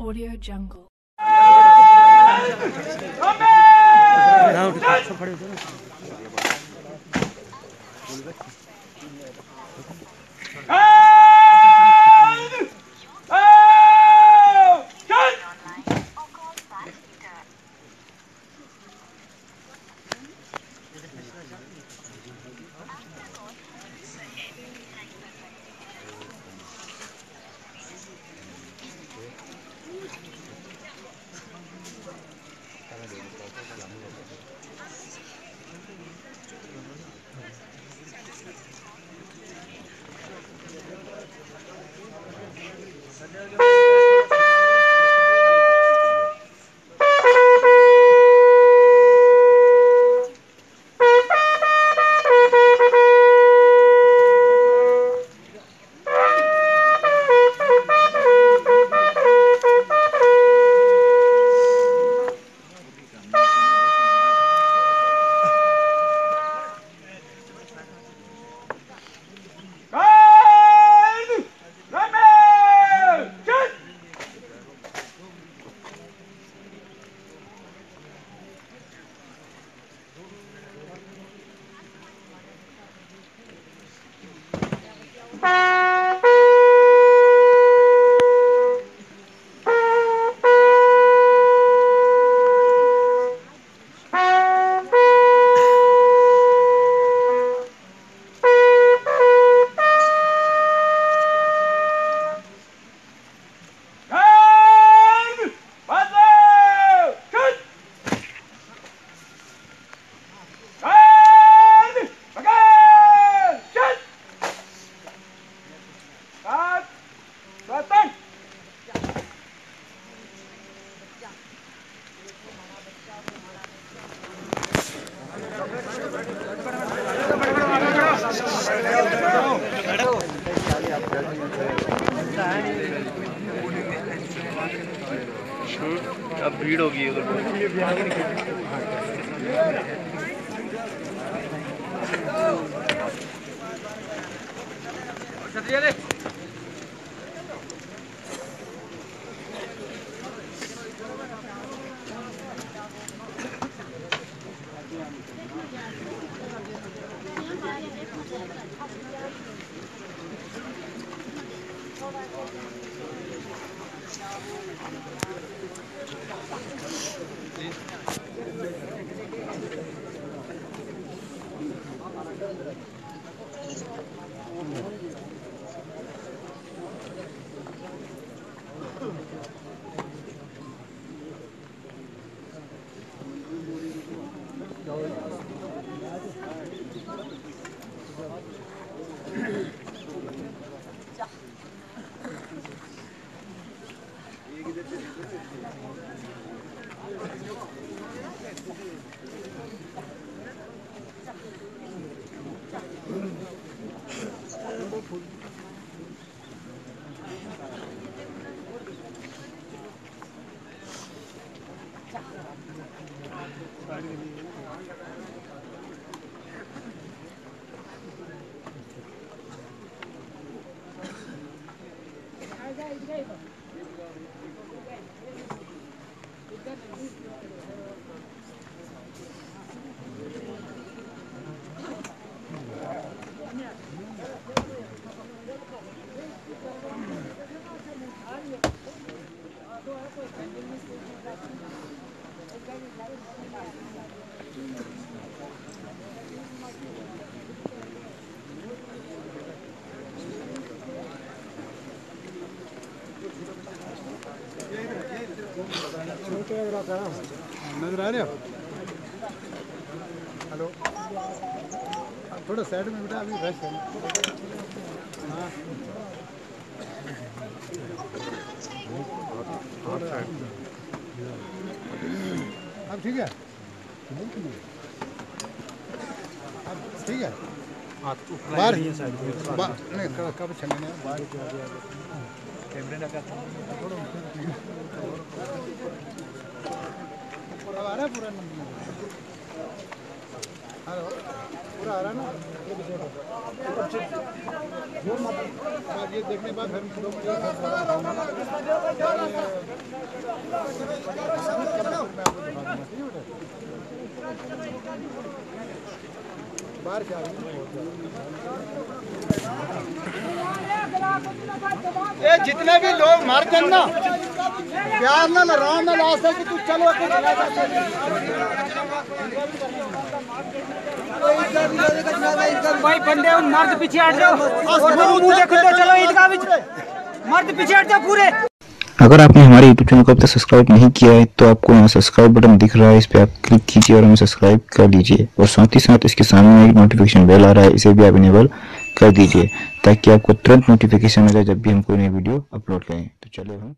Audio Jungle. अब भीड़ होगी उधर। नजर आ रहे हो? हेलो, थोड़ा साइड में बेटा, अभी रश है। हाँ, अब ठीक है, अब ठीक है। बाहर नहीं, कब चलने बाहर कैमरे लगा था। अब आ रहा है पूरा नंबर। हेलो। पूरा आ रहा है ना ये देखने के बाद फिर 2 मिनट बाहर से ये जितने भी लोग मर गए ना प्यार ना आराम ना लास्ट है कि तू चलो भाई बंदे मर्द पीछे हट जाओ और मुंह देखो तो चलो ईदगाह में मर्द पीछे हट जाओ पूरे। अगर आपने हमारे YouTube चैनल को अब तक सब्सक्राइब नहीं किया है तो आपको यहाँ सब्सक्राइब बटन दिख रहा है, इस पर आप क्लिक कीजिए और हमें सब्सक्राइब कर लीजिए और साथ ही साथ इसके सामने एक नोटिफिकेशन बेल आ रहा है, इसे भी आप इनेबल कर दीजिए ताकि आपको तुरंत नोटिफिकेशन मिले जब भी हम कोई नई वीडियो अपलोड करें। तो चलिए हम